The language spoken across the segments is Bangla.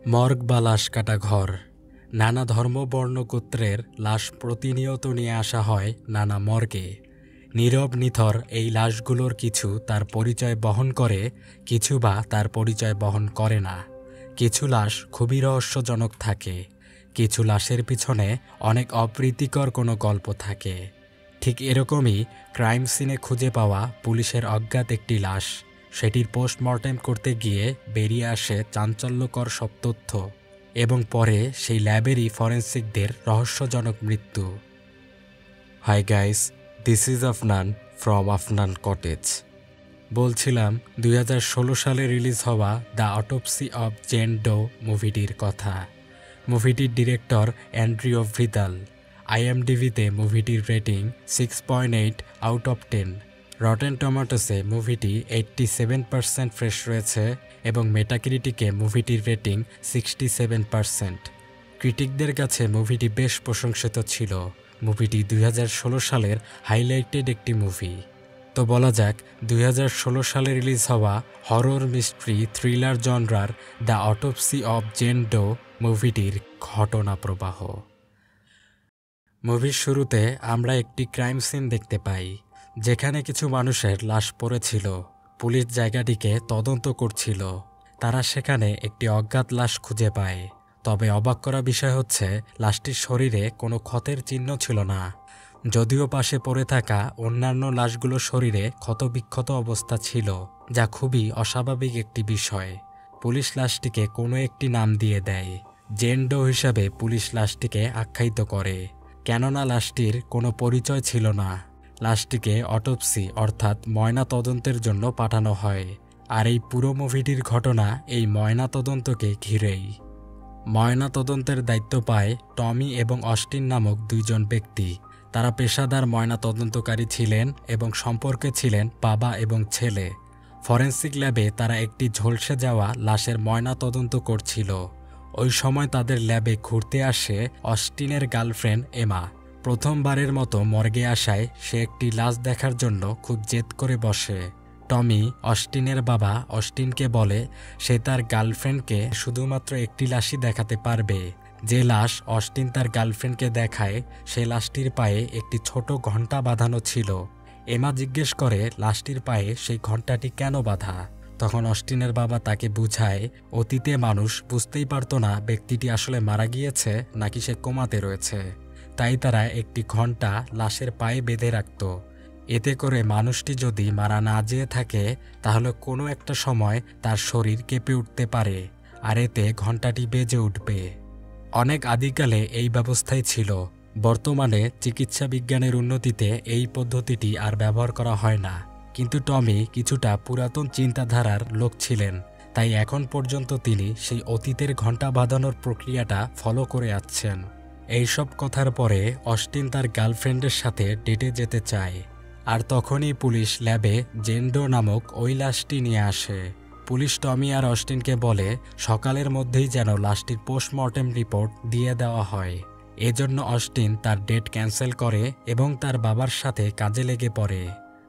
মর্গ বা লাশ কাটা ঘর। নানা ধর্ম বর্ণ গোত্রের লাশ প্রতিনিয়ত নিয়ে আসা হয় নানা মর্গে। নীরব নিথর এই লাশগুলোর কিছু তার পরিচয় বহন করে, কিছু বা তার পরিচয় বহন করে না। কিছু লাশ খুবই রহস্যজনক থাকে, কিছু লাশের পিছনে অনেক অপ্রীতিকর কোনো গল্প থাকে। ঠিক এরকমই ক্রাইম সিনে খুঁজে পাওয়া পুলিশের অজ্ঞাত একটি লাশ, সেটির পোস্টমর্টেম করতে গিয়ে বেরিয়ে আসে চাঞ্চল্যকর সব তথ্য, এবং পরে সেই ল্যাবেরই ফরেন্সিকদের রহস্যজনক মৃত্যু। Hi guys, this is Afnan from Afnan cottage. বলছিলাম 2016 সালে রিলিজ হওয়া the autopsy of Jane Doe মুভিটির কথা। মুভিটির ডিরেক্টর অ্যান্ড্রিও ভিদাল। আইএমডিবিতে মুভিটির রেটিং 6.8 আউট অফ 10। রটেন টমেটোসে মুভিটি 87% ফ্রেশ রয়েছে এবং মেটাক্রিটিকে মুভিটির রেটিং 67%। ক্রিটিকদের কাছে মুভিটি বেশ প্রশংসিত ছিল। মুভিটি 2016 সালের হাইলাইটেড একটি মুভি। তো বলা যাক 2016 সালে রিলিজ হওয়া হরর মিস্ট্রি থ্রিলার জনরার the autopsy of Jane Doe মুভিটির ঘটনা প্রবাহ। মুভির শুরুতে আমরা একটি ক্রাইম সিন দেখতে পাই, যেখানে কিছু মানুষের লাশ পড়েছিল। পুলিশ জায়গাটিকে তদন্ত করছিল। তারা সেখানে একটি অজ্ঞাত লাশ খুঁজে পায়। তবে অবাক করা বিষয় হচ্ছে, লাশটির শরীরে কোনো ক্ষতের চিহ্ন ছিল না, যদিও পাশে পড়ে থাকা অন্যান্য লাশগুলোর শরীরে ক্ষতবিক্ষত অবস্থা ছিল, যা খুবই অস্বাভাবিক একটি বিষয়। পুলিশ লাশটিকে কোনো একটি নাম দিয়ে দেয়। জেন ডো হিসাবে পুলিশ লাশটিকে আখ্যায়িত করে, কেননা লাশটির কোনো পরিচয় ছিল না। লাশটিকে অটোপসি অর্থাৎ ময়না তদন্তের জন্য পাঠানো হয়। আর এই পুরো মুভিটির ঘটনা এই ময়না তদন্তকে ঘিরেই। ময়না তদন্তের দায়িত্ব পায় টমি এবং অস্টিন নামক দুইজন ব্যক্তি। তারা পেশাদার ময়না তদন্তকারী ছিলেন এবং সম্পর্কে ছিলেন বাবা এবং ছেলে। ফরেন্সিক ল্যাবে তারা একটি ঝলসে যাওয়া লাশের ময়না তদন্ত করছিল। ওই সময় তাদের ল্যাবে ঘুরতে আসে অস্টিনের গার্লফ্রেন্ড এমা। প্রথমবারের মতো মর্গে আসায় সে একটি লাশ দেখার জন্য খুব জেদ করে বসে। টমি, অস্টিনের বাবা, অস্টিনকে বলে সে তার গার্লফ্রেন্ডকে শুধুমাত্র একটি লাশই দেখাতে পারবে। যে লাশ অস্টিন তার গার্লফ্রেন্ডকে দেখায়, সে লাশটির পায়ে একটি ছোট ঘণ্টা বাঁধানো ছিল। এমা জিজ্ঞেস করে লাশটির পায়ে সেই ঘণ্টাটি কেন বাঁধা। তখন অস্টিনের বাবা তাকে বুঝায়, অতীতে মানুষ বুঝতেই পারত না ব্যক্তিটি আসলে মারা গিয়েছে নাকি সে কোমাতে রয়েছে, তাই তারা একটি ঘণ্টা লাশের পায়ে বেঁধে রাখত। এতে করে মানুষটি যদি মারা না যেয়ে থাকে, তাহলে কোনো একটা সময় তার শরীর কেঁপে উঠতে পারে, আর এতে ঘণ্টাটি বেজে উঠবে। অনেক আদিকালে এই ব্যবস্থাই ছিল। বর্তমানে চিকিৎসা বিজ্ঞানের উন্নতিতে এই পদ্ধতিটি আর ব্যবহার করা হয় না, কিন্তু টমি কিছুটা পুরাতন চিন্তাধারার লোক ছিলেন, তাই এখন পর্যন্ত তিনি সেই অতীতের ঘণ্টা বাঁধানোর প্রক্রিয়াটা ফলো করে আসছেন। এইসব কথার পরে অস্টিন তার গার্লফ্রেন্ডের সাথে ডেটে যেতে চায়, আর তখনই পুলিশ ল্যাবে জেন ডো নামক ওই লাশটি নিয়ে আসে। পুলিশ টমি আর অস্টিনকে বলে সকালের মধ্যেই যেন লাশটির পোস্টমর্টেম রিপোর্ট দিয়ে দেওয়া হয়। এজন্য অস্টিন তার ডেট ক্যান্সেল করে এবং তার বাবার সাথে কাজে লেগে পড়ে।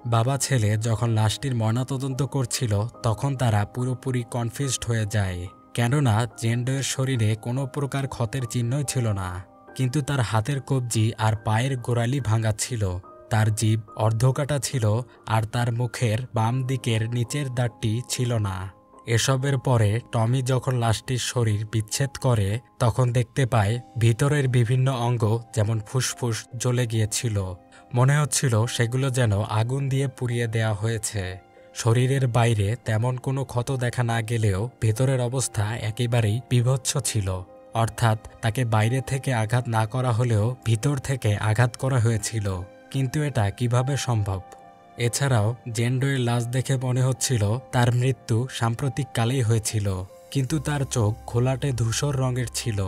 বাবা ছেলে যখন লাশটির ময়নাতদন্ত করছিল, তখন তারা পুরোপুরি কনফিউজড হয়ে যায়, কেননা জেন ডোয়ের শরীরে কোনো প্রকার ক্ষতের চিহ্নই ছিল না, কিন্তু তার হাতের কবজি আর পায়ের গোড়ালি ভাঙা ছিল, তার জিভ অর্ধকাটা ছিল, আর তার মুখের বাম দিকের নিচের দাঁতটি ছিল না। এসবের পরে টমি যখন লাশটির শরীর বিচ্ছেদ করে, তখন দেখতে পায় ভিতরের বিভিন্ন অঙ্গ যেমন ফুসফুস জ্বলে গিয়েছিল। মনে হচ্ছিল সেগুলো যেন আগুন দিয়ে পুড়িয়ে দেওয়া হয়েছে। শরীরের বাইরে তেমন কোনো ক্ষত দেখা না গেলেও ভেতরের অবস্থা একেবারেই বীভৎস ছিল, অর্থাৎ তাকে বাইরে থেকে আঘাত না করা হলেও ভিতর থেকে আঘাত করা হয়েছিল। কিন্তু এটা কিভাবে সম্ভব? এছাড়াও জেন ডোয়ের লাশ দেখে মনে হচ্ছিল তার মৃত্যু সাম্প্রতিক কালেই হয়েছিল, কিন্তু তার চোখ ঘোলাটে ধূসর রঙের ছিল।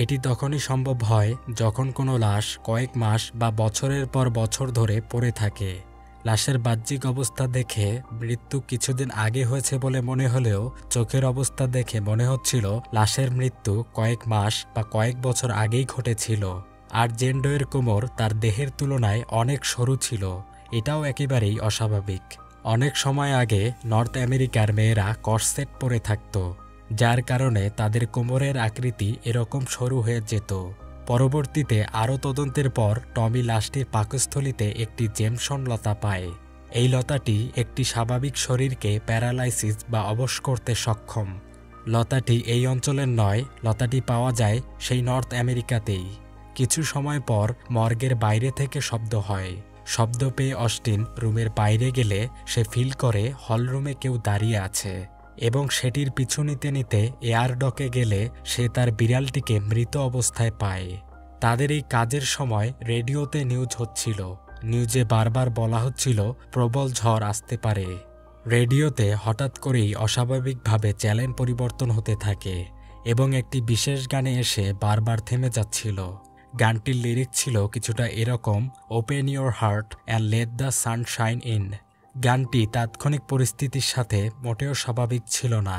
এটি তখনই সম্ভব হয় যখন কোনো লাশ কয়েক মাস বা বছরের পর বছর ধরে পড়ে থাকে। লাশের বাহ্যিক অবস্থা দেখে মৃত্যু কিছুদিন আগে হয়েছে বলে মনে হলেও চোখের অবস্থা দেখে মনে হচ্ছিল লাশের মৃত্যু কয়েক মাস বা কয়েক বছর আগেই ঘটেছিল। আর জেন ডোয়ের কোমর তার দেহের তুলনায় অনেক সরু ছিল, এটাও একেবারেই অস্বাভাবিক। অনেক সময় আগে নর্থ আমেরিকার মেয়েরা কর্সেট পরে থাকত, যার কারণে তাদের কোমরের আকৃতি এরকম সরু হয়ে যেত। পরবর্তীতে আরও তদন্তের পর টমি লাশটির পাকস্থলীতে একটি জেমসন লতা পায়। এই লতাটি একটি স্বাভাবিক শরীরকে প্যারালাইসিস বা অবশ করতে সক্ষম। লতাটি এই অঞ্চলের নয়, লতাটি পাওয়া যায় সেই নর্থ আমেরিকাতেই। কিছু সময় পর মর্গের বাইরে থেকে শব্দ হয়। শব্দ পেয়ে অস্টিন রুমের বাইরে গেলে সে ফিল করে হলরুমে কেউ দাঁড়িয়ে আছে এবং সেটির পিছু নিতে নিতে এয়ারডকে গেলে সে তার বিড়ালটিকে মৃত অবস্থায় পায়। তাদের এই কাজের সময় রেডিওতে নিউজ হচ্ছিল। নিউজে বারবার বলা হচ্ছিল প্রবল ঝড় আসতে পারে। রেডিওতে হঠাৎ করেই অস্বাভাবিকভাবে চ্যানেল পরিবর্তন হতে থাকে এবং একটি বিশেষ গানে এসে বারবার থেমে যাচ্ছিল। গানটির লিরিক ছিল কিছুটা এরকম, open your heart and let the sunshine in. গানটি তাৎক্ষণিক পরিস্থিতির সাথে মোটেও স্বাভাবিক ছিল না।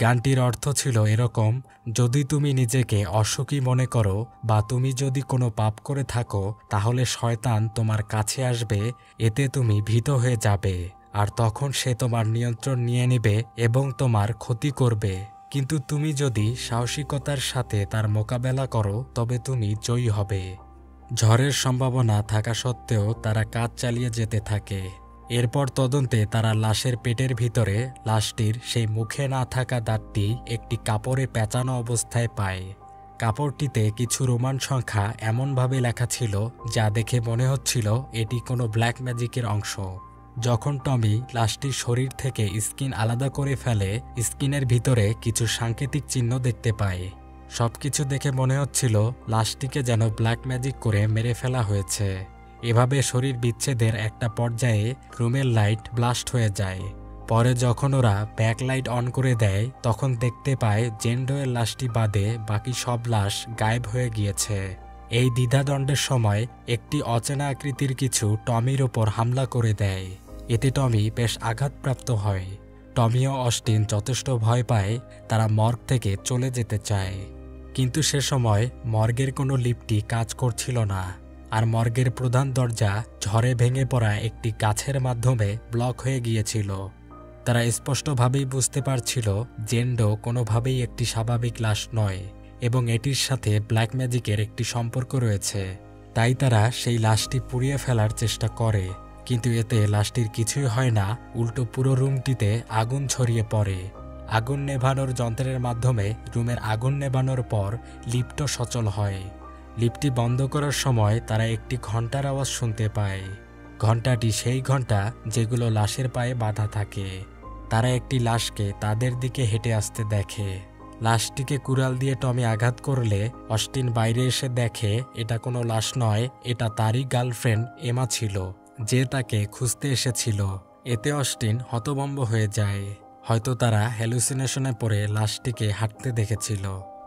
গানটির অর্থ ছিল এরকম, যদি তুমি নিজেকে অসুখী মনে করো বা তুমি যদি কোনো পাপ করে থাকো তাহলে শয়তান তোমার কাছে আসবে, এতে তুমি ভীত হয়ে যাবে আর তখন সে তোমার নিয়ন্ত্রণ নিয়ে নেবে এবং তোমার ক্ষতি করবে। কিন্তু তুমি যদি সাহসিকতার সাথে তার মোকাবেলা করো তবে তুমি জয়ী হবে। ঝড়ের সম্ভাবনা থাকা সত্ত্বেও তারা কাজ চালিয়ে যেতে থাকে। এরপর তদন্তে তারা লাশের পেটের ভিতরে লাশটির সেই মুখে না থাকা দাঁতটি একটি কাপড়ে পেঁচানো অবস্থায় পায়। কাপড়টিতে কিছু রোমান সংখ্যা এমনভাবে লেখা ছিল যা দেখে মনে হচ্ছিল এটি কোনো ব্ল্যাক ম্যাজিকের অংশ। যখন টমি লাশটির শরীর থেকে স্কিন আলাদা করে ফেলে, স্কিনের ভিতরে কিছু সাংকেতিক চিহ্ন দেখতে পায়। সবকিছু দেখে মনে হচ্ছিল লাশটিকে যেন ব্ল্যাক ম্যাজিক করে মেরে ফেলা হয়েছে। এভাবে শরীর বিচ্ছেদের একটা পর্যায়ে রুমের লাইট ব্লাস্ট হয়ে যায়। পরে যখন ওরা ব্যাকলাইট অন করে দেয় তখন দেখতে পায় জেন ডোয়ের লাশটি বাদে বাকি সব লাশ গায়েব হয়ে গিয়েছে। এই দ্বিধাদ্বন্দ্বের সময় একটি অচেনা আকৃতির কিছু টমির ওপর হামলা করে দেয়। এতে টমি বেশ আঘাতপ্রাপ্ত হয়। টমি ও অস্টিন যথেষ্ট ভয় পায়, তারা মর্গ থেকে চলে যেতে চায়। কিন্তু সে সময় মর্গের কোনো লিফটই কাজ করছিল না, আর মর্গের প্রধান দরজা ঝড়ে ভেঙে পড়া একটি গাছের মাধ্যমে ব্লক হয়ে গিয়েছিল। তারা স্পষ্টভাবেই বুঝতে পারছিল জেন ডো কোনোভাবেই একটি স্বাভাবিক লাশ নয় এবং এটির সাথে ব্ল্যাক ম্যাজিকের একটি সম্পর্ক রয়েছে। তাই তারা সেই লাশটি পুড়িয়ে ফেলার চেষ্টা করে, কিন্তু এতে লাশটির কিছুই হয় না, উল্টো পুরো রুমটিতে আগুন ছড়িয়ে পড়ে। আগুন নেভানোর যন্ত্রের মাধ্যমে রুমের আগুন নেভানোর পর লিফটও সচল হয়। লিফটটি বন্ধ করার সময় তারা একটি ঘণ্টার আওয়াজ শুনতে পায়। ঘণ্টাটি সেই ঘণ্টা যেগুলো লাশের পায়ে বাঁধা থাকে। তারা একটি লাশকে তাদের দিকে হেঁটে আসতে দেখে। লাশটিকে কুড়াল দিয়ে টমি আঘাত করলে অস্টিন বাইরে এসে দেখে এটা কোনো লাশ নয়, এটা তারই গার্লফ্রেন্ড এমা ছিল, যে তাকে খুঁজতে এসেছিল। এতে অস্টিন হতভম্ব হয়ে যায়। হয়তো তারা হ্যালুসিনেশনে পড়ে লাশটিকে হাঁটতে দেখেছিল।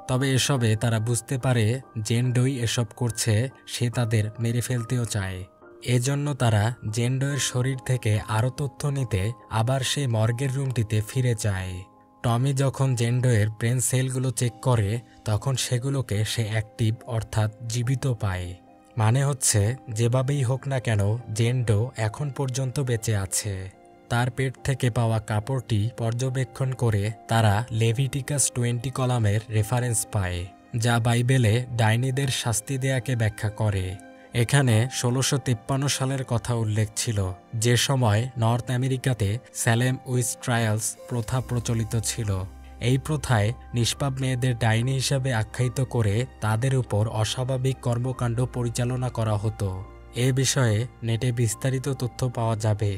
তবে এসবে তারা বুঝতে পারে জেন ডোই এসব করছে, সে তাদের মেরে ফেলতেও চায়। এজন্য তারা জেন ডোয়ের শরীর থেকে আরও তথ্য নিতে আবার সেই মর্গের রুমটিতে ফিরে যায়। টমি যখন জেন ডোয়ের ব্রেন সেলগুলো চেক করে তখন সেগুলোকে সে অ্যাক্টিভ অর্থাৎ জীবিত পায়। মানে হচ্ছে যেভাবেই হোক না কেন জেন ডো এখন পর্যন্ত বেঁচে আছে। তার পেট থেকে পাওয়া কাপড়টি পর্যবেক্ষণ করে তারা লেভিটিকাস 20 কলামের রেফারেন্স পায়, যা বাইবেলে ডাইনিদের শাস্তি দেয়াকে ব্যাখ্যা করে। এখানে 1653 সালের কথা উল্লেখ ছিল, যে সময় নর্থ আমেরিকাতে স্যালেম উইচ ট্রায়ালস প্রথা প্রচলিত ছিল। এই প্রথায় নিষ্পাপ মেয়েদের ডাইনি হিসাবে আখ্যায়িত করে তাদের উপর অস্বাভাবিক কর্মকাণ্ড পরিচালনা করা হতো। এ বিষয়ে নেটে বিস্তারিত তথ্য পাওয়া যাবে।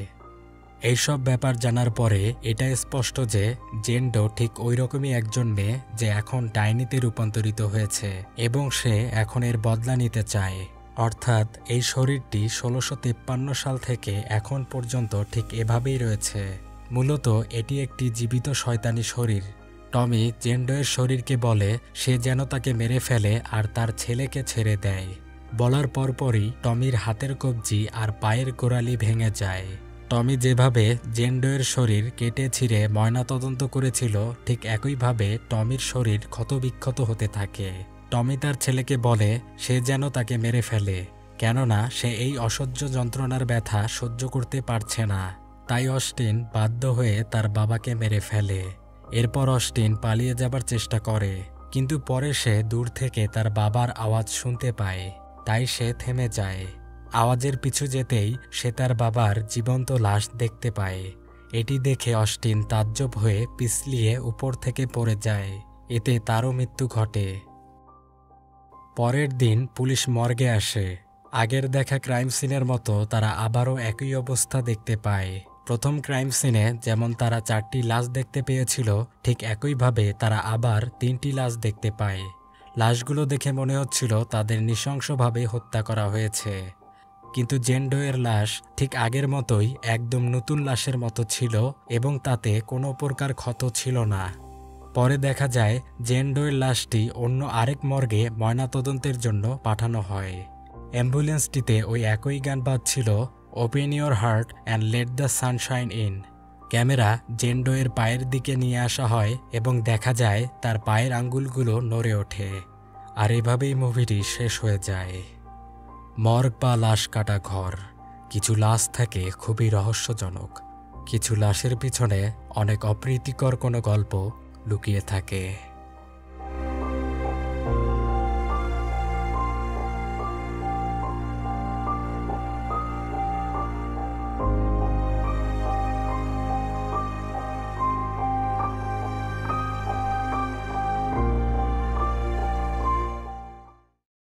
এইসব ব্যাপার জানার পরে এটা স্পষ্ট যে জেন ডো ঠিক ওই রকমই একজন মেয়ে যে এখন ডাইনিতে রূপান্তরিত হয়েছে এবং সে এখন এর বদলা নিতে চায়। অর্থাৎ এই শরীরটি 1653 সাল থেকে এখন পর্যন্ত ঠিক এভাবেই রয়েছে। মূলত এটি একটি জীবিত শয়তানি শরীর। টমি জেন ডোয়ের শরীরকে বলে সে যেন তাকে মেরে ফেলে আর তার ছেলেকে ছেড়ে দেয়। বলার পরপরই টমির হাতের কবজি আর পায়ের গোড়ালি ভেঙে যায়। টমি যেভাবে জেন ডোয়ের শরীর কেটে ছিঁড়ে ময়নাতদন্ত করেছিল ঠিক একইভাবে টমির শরীর ক্ষতবিক্ষত হতে থাকে। টমি তার ছেলেকে বলে সে যেন তাকে মেরে ফেলে, কেননা সে এই অসহ্য যন্ত্রণার ব্যথা সহ্য করতে পারছে না। তাই অস্টিন বাধ্য হয়ে তার বাবাকে মেরে ফেলে। এরপর অস্টিন পালিয়ে যাবার চেষ্টা করে, কিন্তু পরে সে দূর থেকে তার বাবার আওয়াজ শুনতে পায়, তাই সে থেমে যায়। আওয়াজের পিছু যেতেই সে তার বাবার জীবন্ত লাশ দেখতে পায়। এটি দেখে অস্টিন তাজ্জব হয়ে পিছলিয়ে উপর থেকে পড়ে যায়, এতে তারও মৃত্যু ঘটে। পরের দিন পুলিশ মর্গে আসে। আগের দেখা ক্রাইম সিনের মতো তারা আবারও একই অবস্থা দেখতে পায়। প্রথম ক্রাইম সিনে যেমন তারা 4টি লাশ দেখতে পেয়েছিল, ঠিক একইভাবে তারা আবার 3টি লাশ দেখতে পায়। লাশগুলো দেখে মনে হচ্ছিল তাদের নৃশংসভাবে হত্যা করা হয়েছে, কিন্তু জেন ডোয়ের লাশ ঠিক আগের মতোই একদম নতুন লাশের মতো ছিল এবং তাতে কোনো প্রকার ক্ষত ছিল না। পরে দেখা যায় জেন ডোয়ের লাশটি অন্য আরেক মর্গে ময়নাতদন্তের জন্য পাঠানো হয়। অ্যাম্বুলেন্সটিতে ওই একই গান বাজছিল, open your heart and let the sunshine in. Camera Jane ডোয়ের পায়ের দিকে নিয়ে আসা হয় এবং দেখা যায় তার পায়ের আঙ্গুলগুলো নড়ে ওঠে। আর এভাবেই মুভিটি শেষ হয়ে যায়। মর্গ বা লাশ কাটা ঘর। কিছু লাশ থাকে খুবই রহস্যজনক, কিছু লাশের পিছনে অনেক অপ্রীতিকর কোনো গল্প লুকিয়ে থাকে।